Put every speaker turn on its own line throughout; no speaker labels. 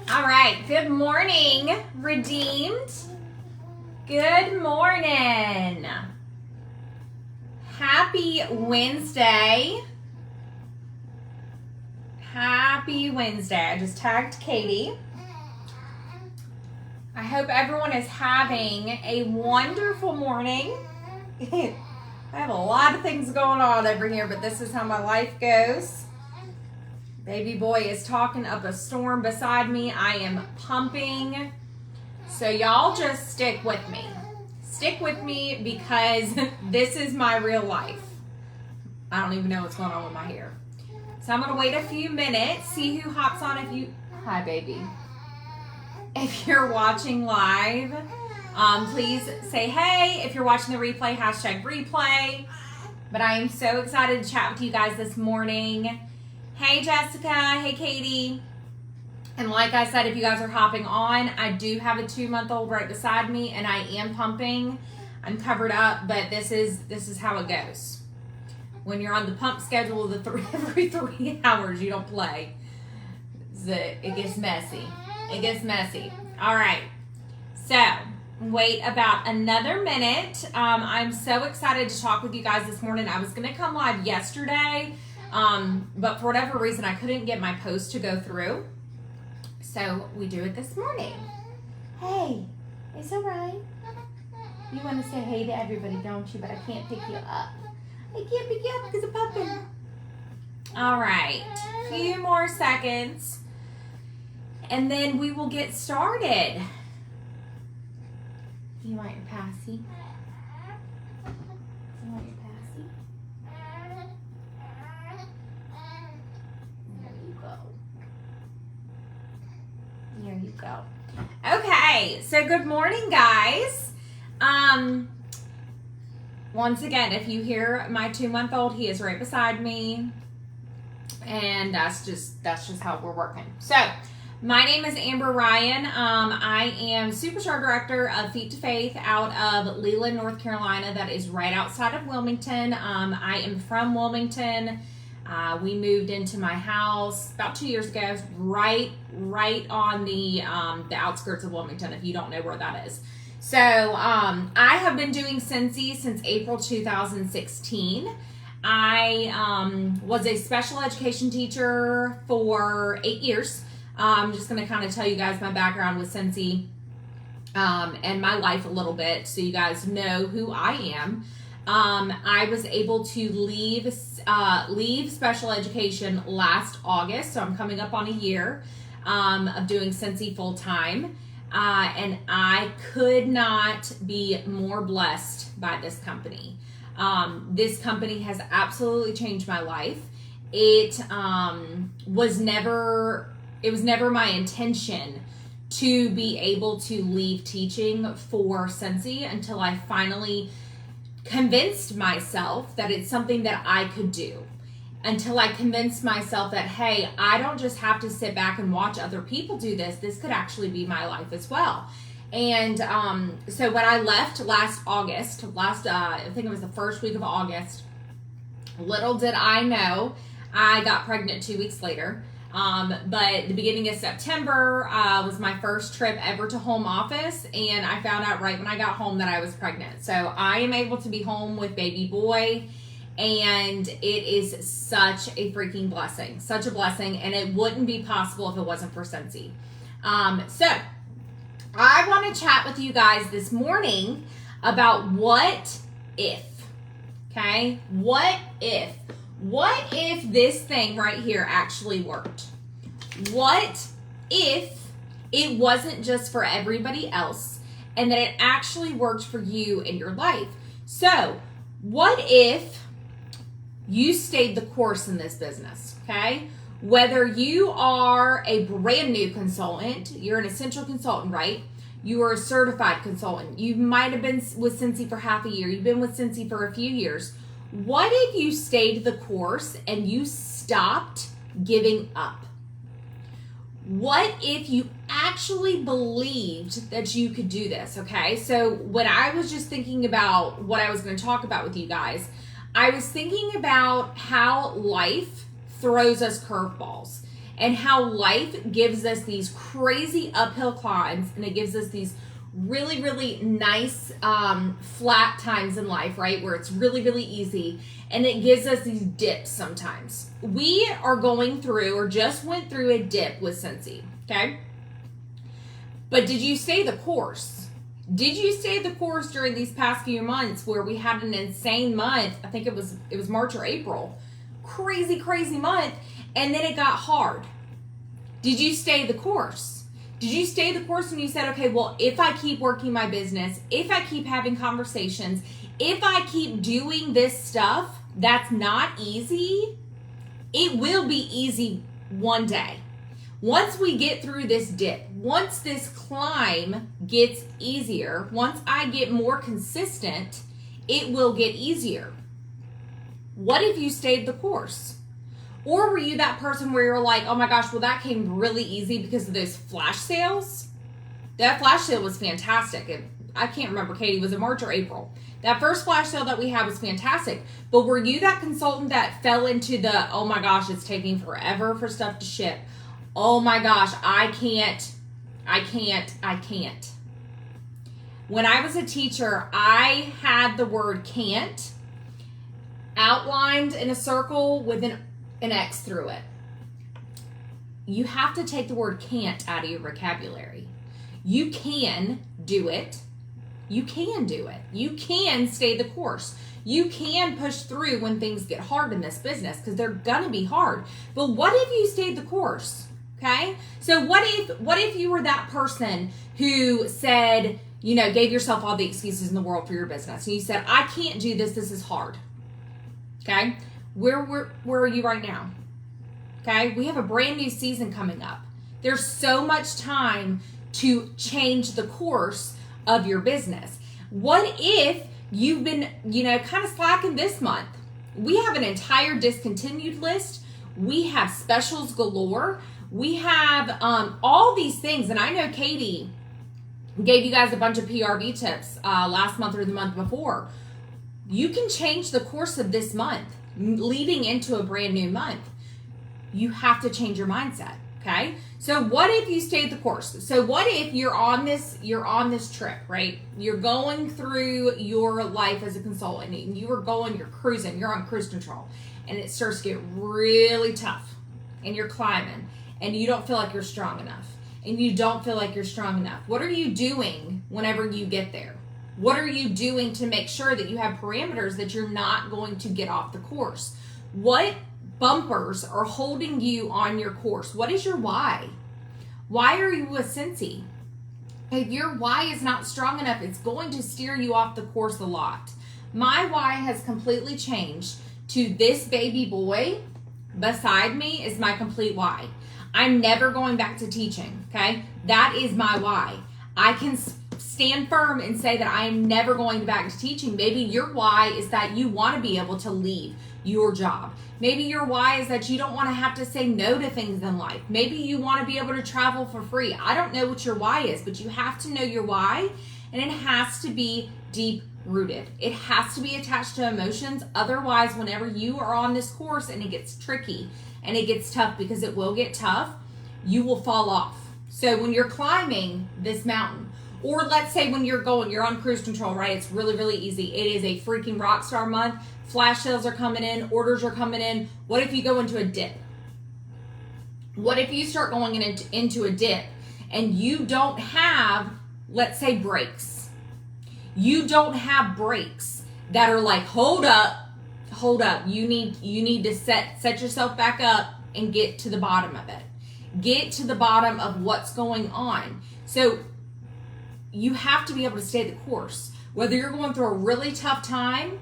All right, good morning, Redeemed. Good morning. Happy Wednesday. Happy Wednesday. I just tagged Katie. I hope everyone is having a wonderful morning. I have a lot of things going on over here, but this is how my life goes. Baby boy is talking up a storm beside me. I am pumping. So y'all just stick with me. Stick with me because this is my real life. I don't even know what's going on with my hair. So I'm going to wait a few minutes, see who hops on. Hi baby. If you're watching live, please say hey. If you're watching the replay, hashtag replay. But I am so excited to chat with you guys this morning. Hey Jessica, hey Katie. And like I said, if you guys are hopping on, I do have a 2-month-old right beside me and I am pumping. I'm covered up, but this is how it goes. When you're on the pump schedule, every 3 hours, you don't play. It gets messy. It gets messy. All right. So wait about another minute. I'm so excited to talk with you guys this morning. I was going to come live yesterday, but for whatever reason, I couldn't get my post to go through. So we do it this morning. Hey, it's all right. You want to say hey to everybody, don't you? But I can't pick you up. I can't pick you up because I'm pumping. All right. A few more seconds. And then we will get started. You want your passy? You want your passy? There you go. There you go. Okay, so good morning, guys. Once again, if you hear my 2-month-old, he is right beside me. And that's just how we're working. So, my name is Amber Ryan. I am Superstar Director of Feet to Faith out of Leland, North Carolina. That is right outside of Wilmington. I am from Wilmington. We moved into my house about 2 years ago, right on the outskirts of Wilmington, if you don't know where that is. So I have been doing Scentsy since April 2016. I was a special education teacher for 8 years. I'm just going to kind of tell you guys my background with Scentsy and my life a little bit so you guys know who I am. I was able to leave special education last August, so I'm coming up on a year of doing Scentsy full time. And I could not be more blessed by this company. This company has absolutely changed my life. It was never my intention to be able to leave teaching for Scentsy until I finally convinced myself that it's something that I could do. Until I convinced myself that, hey, I don't just have to sit back and watch other people do this. This could actually be my life as well. And so when I left last August, I think it was the first week of August, little did I know, I got pregnant 2 weeks later. But the beginning of September was my first trip ever to home office, and I found out right when I got home that I was pregnant. So I am able to be home with baby boy, and it is such a freaking blessing, such a blessing, and it wouldn't be possible if it wasn't for Scentsy. So I want to chat with you guys this morning about what if, okay? What if this thing right here actually worked? What if it wasn't just for everybody else and that it actually worked for you in your life? So, what if you stayed the course in this business, okay? Whether you are a brand new consultant, you're an essential consultant, right? You are a certified consultant. You might have been with Scentsy for half a year. You've been with Scentsy for a few years. What if you stayed the course and you stopped giving up? What if you actually believed that you could do this, okay? So when I was just thinking about what I was going to talk about with you guys, I was thinking about how life throws us curveballs. and how life gives us these crazy uphill climbs, and it gives us these really, really nice flat times in life, right? Where it's really, really easy. And it gives us these dips sometimes. We are going through or just went through a dip with Scentsy, okay? But did you stay the course? Did you stay the course during these past few months where we had an insane month? I think it was March or April. Crazy, crazy month. And then it got hard. Did you stay the course? Did you stay the course when you said, okay, well, if I keep working my business, if I keep having conversations, if I keep doing this stuff that's not easy, it will be easy one day. Once we get through this dip, once this climb gets easier, once I get more consistent, it will get easier. What if you stayed the course? Or were you that person where you're like, oh my gosh, well, that came really easy because of those flash sales? That flash sale was fantastic. I can't remember, Katie, was it March or April? That first flash sale that we had was fantastic. But were you that consultant that fell into the, oh my gosh, it's taking forever for stuff to ship? Oh my gosh, I can't. When I was a teacher, I had the word can't outlined in a circle with an X through it. You have to take the word can't out of your vocabulary. You can do it. You can do it. You can stay the course. You can push through when things get hard in this business, because they're gonna be hard. But what if you stayed the course? Okay? So what if you were that person who said, gave yourself all the excuses in the world for your business, and you said, I can't do this, this is hard. Okay? Where are you right now? Okay? We have a brand new season coming up. There's so much time to change the course of your business. What if you've been, kind of slacking this month? We have an entire discontinued list. We have specials galore. We have all these things. And I know Katie gave you guys a bunch of PRV tips last month or the month before. You can change the course of this month leading into a brand new month. You have to change your mindset. Okay. So what if you stayed the course? So what if you're on this trip, right? You're going through your life as a consultant, and you're cruising, you're on cruise control, and it starts to get really tough, and you're climbing, and you don't feel like you're strong enough, and you don't feel like you're strong enough. What are you doing whenever you get there? What are you doing to make sure that you have parameters that you're not going to get off the course? What bumpers are holding you on your course? What is your why? Why are you a Scentsy? If your why is not strong enough, it's going to steer you off the course a lot. My why has completely changed to this baby boy beside me is my complete why. I'm never going back to teaching, okay? That is my why. I can stand firm and say that I am never going back to teaching. Maybe your why is that you want to be able to leave your job. Maybe your why is that you don't want to have to say no to things in life. Maybe you want to be able to travel for free. I don't know what your why is, but you have to know your why, and it has to be deep rooted. It has to be attached to emotions. Otherwise, whenever you are on this course and it gets tricky and it gets tough, because it will get tough, you will fall off. So when you're climbing this mountain, or let's say when you're on cruise control, right? It's really, really easy. It is a freaking rock star month. Flash sales are coming in. Orders are coming in. What if you go into a dip? What if you start going into a dip and you don't have, let's say, brakes? You don't have brakes that are like, hold up. You need to set yourself back up and get to the bottom of it. Get to the bottom of what's going on. So you have to be able to stay the course. Whether you're going through a really tough time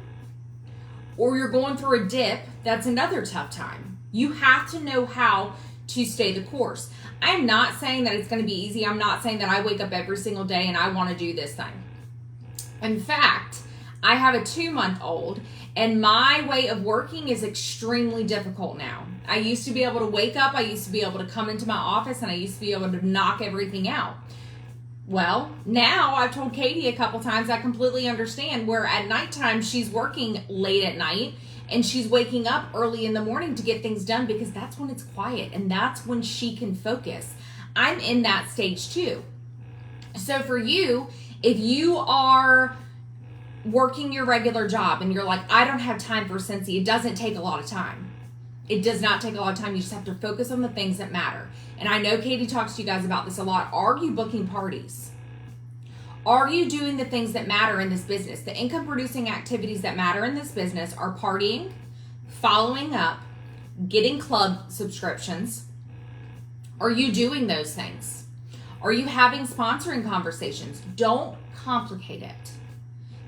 or you're going through a dip, that's another tough time. You have to know how to stay the course. I'm not saying that it's going to be easy. I'm not saying that I wake up every single day and I want to do this thing. In fact, I have a 2-month-old, and my way of working is extremely difficult now. I used to be able to wake up, I used to be able to come into my office, and I used to be able to knock everything out. Well, now I've told Katie a couple times, I completely understand where at nighttime she's working late at night And she's waking up early in the morning to get things done because that's when it's quiet and that's when she can focus. I'm in that stage too. So for you, if you are working your regular job and you're like, I don't have time for Scentsy, it doesn't take a lot of time. It does not take a lot of time. You just have to focus on the things that matter. And I know Katie talks to you guys about this a lot. Are you booking parties? Are you doing the things that matter in this business? The income producing activities that matter in this business are partying, following up, getting club subscriptions. Are you doing those things? Are you having sponsoring conversations? Don't complicate it,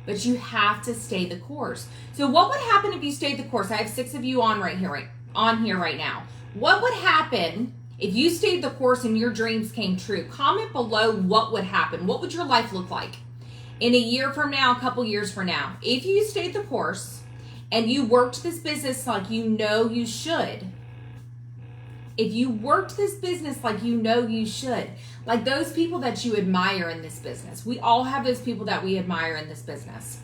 but you have to stay the course. So what would happen if you stayed the course? I have 6 of you on here right now. What would happen if you stayed the course and your dreams came true? Comment below what would happen. What would your life look like in a year from now, a couple years from now? If you stayed the course and you worked this business like you know you should, if you worked this business like you know you should, like those people that you admire in this business. We all have those people that we admire in this business.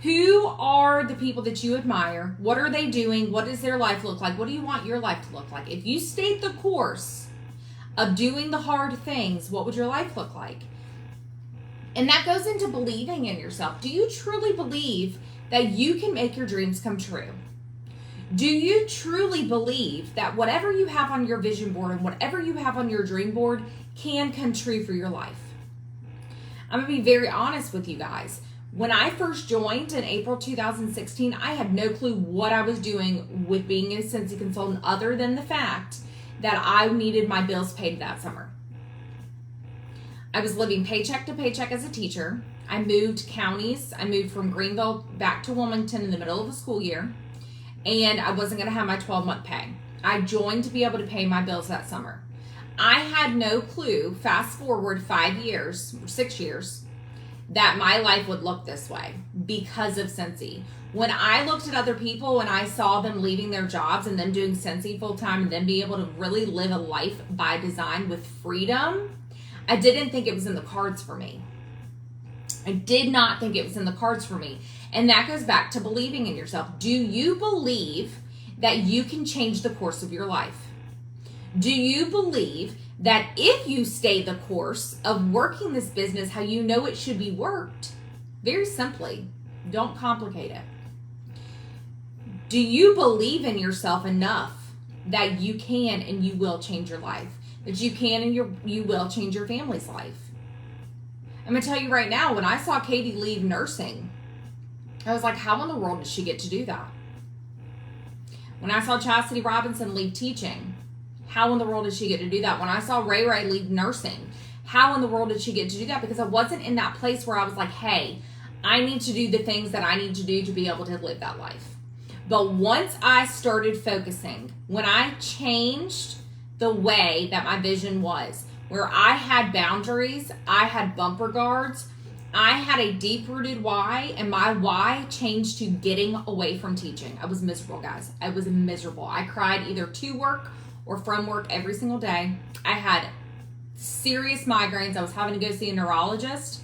Who are the people that you admire? What are they doing? What does their life look like? What do you want your life to look like? If you stayed the course of doing the hard things, what would your life look like? And that goes into believing in yourself. Do you truly believe that you can make your dreams come true? Do you truly believe that whatever you have on your vision board and whatever you have on your dream board can come true for your life? I'm going to be very honest with you guys. When I first joined in April 2016, I had no clue what I was doing with being a Scentsy consultant other than the fact that I needed my bills paid that summer. I was living paycheck to paycheck as a teacher. I moved counties. I moved from Greenville back to Wilmington in the middle of the school year, and I wasn't going to have my 12-month pay. I joined to be able to pay my bills that summer. I had no clue, fast forward 5 years, 6 years, that my life would look this way because of Scentsy. When I looked at other people and I saw them leaving their jobs and them doing Scentsy full time and then be able to really live a life by design with freedom, I didn't think it was in the cards for me. I did not think it was in the cards for me. And that goes back to believing in yourself. Do you believe that you can change the course of your life? Do you believe that if you stay the course of working this business how you know it should be worked, very simply, don't complicate it. Do you believe in yourself enough that you can and you will change your life? That you can and you will change your family's life? I'm going to tell you right now, when I saw Katie leave nursing, I was like, how in the world did she get to do that? When I saw Chastity Robinson leave teaching, how in the world did she get to do that? When I saw Ray Ray leave nursing, how in the world did she get to do that? Because I wasn't in that place where I was like, hey, I need to do the things that I need to do to be able to live that life. But once I started focusing, when I changed the way that my vision was, where I had boundaries, I had bumper guards, I had a deep-rooted why, and my why changed to getting away from teaching. I was miserable, guys. I was miserable. I cried either to work or from work every single day. I had serious migraines. I was having to go see a neurologist.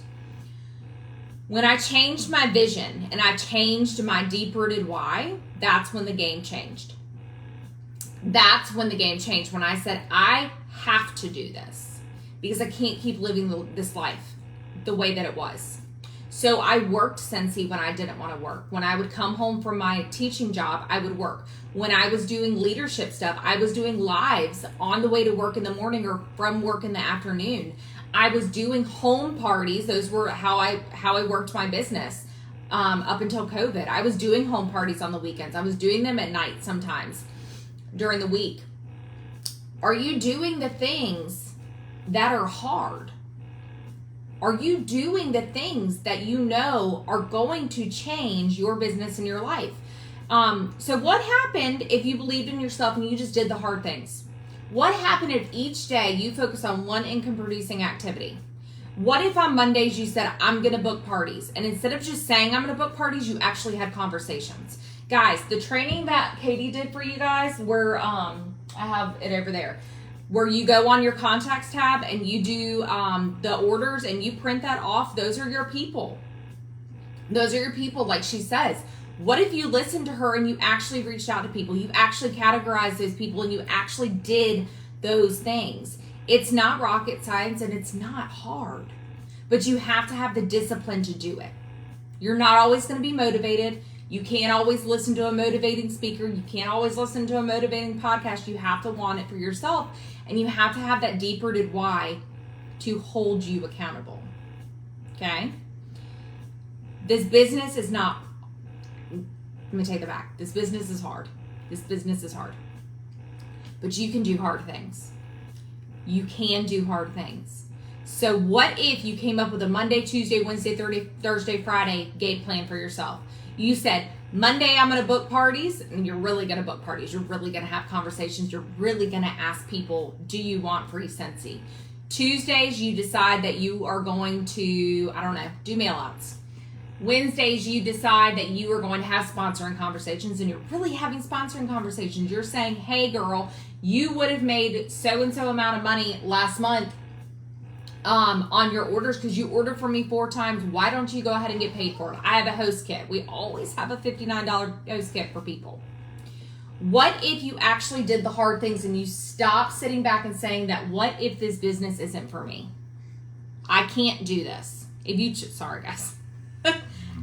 When I changed my vision and I changed my deep-rooted why, that's when the game changed. That's when the game changed, when I said, I have to do this because I can't keep living this life the way that it was. So I worked Scentsy when I didn't want to work. When I would come home from my teaching job, I would work. When I was doing leadership stuff, I was doing lives on the way to work in the morning or from work in the afternoon. I was doing home parties. Those were how I worked my business up until COVID. I was doing home parties on the weekends. I was doing them at night sometimes during the week. Are you doing the things that are hard? Are you doing the things that you know are going to change your business and your life? So what happened if you believed in yourself and you just did the hard things? What happened if each day you focus on one income producing activity? What if on Mondays you said, I'm going to book parties? And instead of just saying, I'm going to book parties, you actually had conversations. Guys, the training that Katie did for you guys, where I have it over there, where you go on your contacts tab and you do the orders and you print that off. Those are your people. Those are your people. Like she says, What if you listened to her and you actually reached out to people? You actually categorized those people and you actually did those things. It's not rocket science and it's not hard, but you have to have the discipline to do it. You're not always going to be motivated. You can't always listen to a motivating speaker. You can't always listen to a motivating podcast. You have to want it for yourself, and you have to have that deep-rooted why to hold you accountable. Okay? This business is not, let me take it back. This business is hard. This business is hard. But you can do hard things. You can do hard things. So what if you came up with a Monday, Tuesday, Wednesday, Thursday, Friday game plan for yourself? You said, Monday I'm going to book parties, and you're really going to book parties. You're really going to have conversations. You're really going to ask people, do you want free Scentsy? Tuesdays, you decide that you are going to, do mail outs. Wednesdays, you decide that you are going to have sponsoring conversations, and you're really having sponsoring conversations. You're saying, hey girl, you would have made so-and-so amount of money last month on your orders because you ordered from me 4 times. Why don't you go ahead and get paid for it? I have a host kit. We always have a $59 host kit for people. What if you actually did the hard things and you stopped sitting back and saying that, what if this business isn't for me? I can't do this. Sorry guys.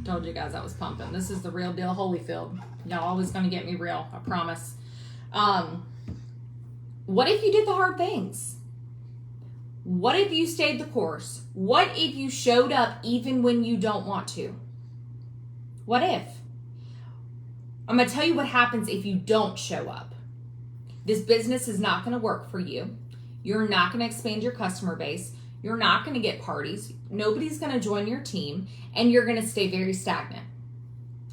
Told you guys I was pumping. This is the real deal Holyfield. Y'all always going to get me real. I promise. What if you did the hard things? What if you stayed the course? What if you showed up even when you don't want to? What if? I'm going to tell you what happens if you don't show up. This business is not going to work for you. You're not going to expand your customer base. You're not going to get parties. Nobody's going to join your team, and you're going to stay very stagnant.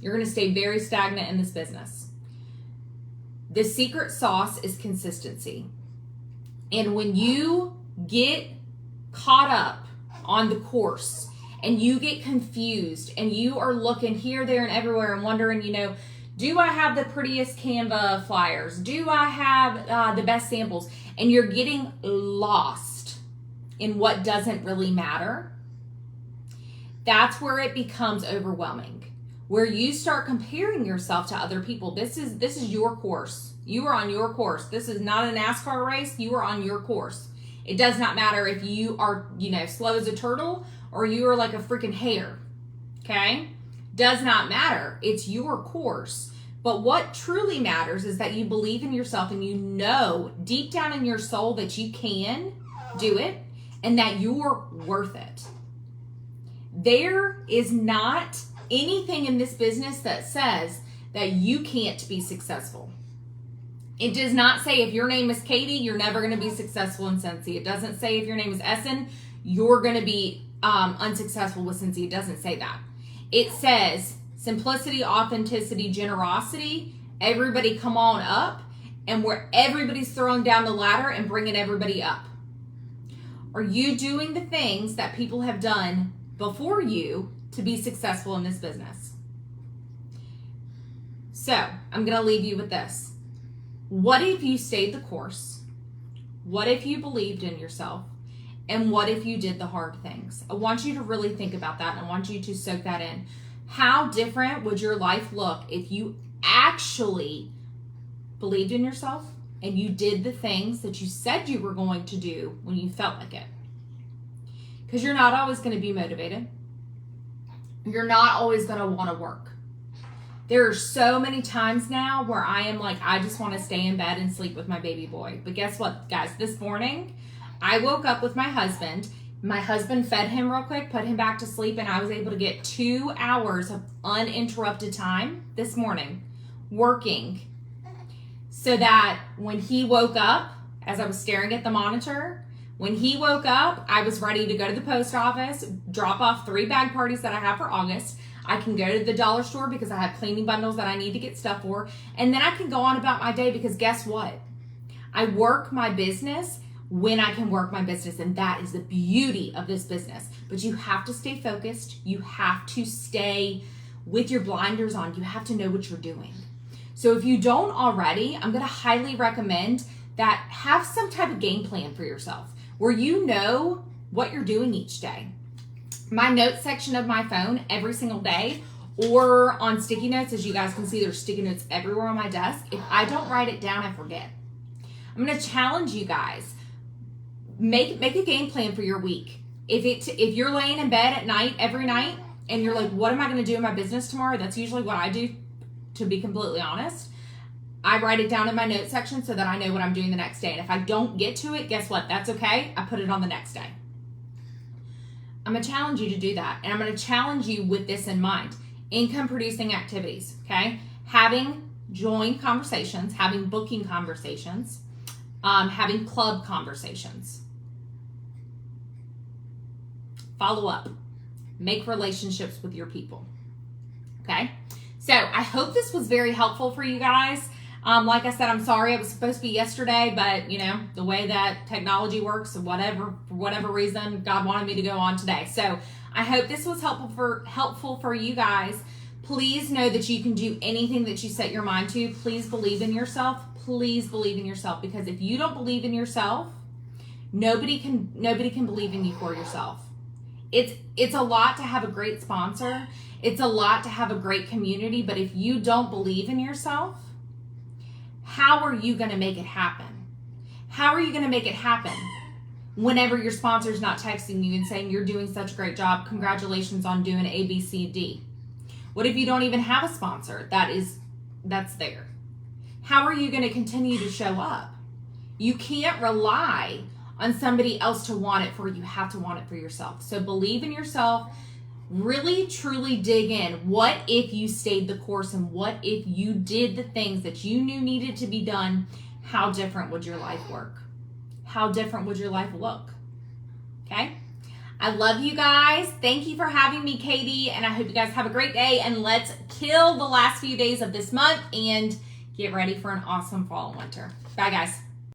You're going to stay very stagnant in this business. The secret sauce is consistency. And when you get caught up on the course and you get confused and you are looking here, there, and everywhere and wondering, do I have the prettiest Canva flyers? Do I have the best samples? And you're getting lost in what doesn't really matter. That's where it becomes overwhelming, where you start comparing yourself to other people. This is your course. You are on your course. This is not a NASCAR race. You are on your course. It does not matter if you are, slow as a turtle or you are like a freaking hare. Okay? Does not matter. It's your course. But what truly matters is that you believe in yourself and you know deep down in your soul that you can do it and that you're worth it. There is not anything in this business that says that you can't be successful. It does not say if your name is Katie, you're never going to be successful in Scentsy. It doesn't say if your name is Essen, you're going to be unsuccessful with Scentsy. It doesn't say that. It says simplicity, authenticity, generosity. Everybody come on up, and where everybody's throwing down the ladder and bringing everybody up. Are you doing the things that people have done before you to be successful in this business? So I'm going to leave you with this. What if you stayed the course? What if you believed in yourself? And what if you did the hard things? I want you to really think about that, and I want you to soak that in. How different would your life look if you actually believed in yourself and you did the things that you said you were going to do when you felt like it? Because you're not always going to be motivated. You're not always going to want to work. There are so many times now where I am like, I just want to stay in bed and sleep with my baby boy. But guess what, guys? This morning, I woke up with my husband. My husband fed him real quick, put him back to sleep, and I was able to get 2 hours of uninterrupted time this morning working so that when he woke up, as I was staring at the monitor, when he woke up, I was ready to go to the post office, drop off 3 bag parties that I have for August. I can go to the dollar store because I have cleaning bundles that I need to get stuff for. And then I can go on about my day because guess what? I work my business when I can work my business. And that is the beauty of this business. But you have to stay focused. You have to stay with your blinders on. You have to know what you're doing. So if you don't already, I'm going to highly recommend that have some type of game plan for yourself where you know what you're doing each day. My notes section of my phone every single day, or on sticky notes. As you guys can see, there's sticky notes everywhere on my desk. If I don't write it down, I forget. I'm going to challenge you guys. Make a game plan for your week. If you're laying in bed at night, every night, and you're like, what am I going to do in my business tomorrow? That's usually what I do, to be completely honest. I write it down in my notes section so that I know what I'm doing the next day. And if I don't get to it, guess what? That's okay. I put it on the next day. I'm going to challenge you to do that. And I'm going to challenge you with this in mind. Income producing activities, okay? Having join conversations, having booking conversations, having club conversations. Follow up. Make relationships with your people, okay? So I hope this was very helpful for you guys. Like I said, I'm sorry it was supposed to be yesterday, but you know, the way that technology works, for whatever reason, God wanted me to go on today. So I hope this was helpful for you guys. Please know that you can do anything that you set your mind to. Please believe in yourself. Please believe in yourself, because if you don't believe in yourself, nobody can believe in you for yourself. It's a lot to have a great sponsor. It's a lot to have a great community, but if you don't believe in yourself, how are you going to make it happen? How are you going to make it happen whenever your sponsor's not texting you and saying you're doing such a great job, congratulations on doing A, B, C, D? What if you don't even have a sponsor that's there? How are you going to continue to show up? You can't rely on somebody else to want it for you. You have to want it for yourself. So believe in yourself. Really, truly dig in. What if you stayed the course, and what if you did the things that you knew needed to be done? How different would your life work? How different would your life look? Okay? I love you guys. Thank you for having me, Katie, and I hope you guys have a great day, and let's kill the last few days of this month and get ready for an awesome fall and winter. Bye, guys.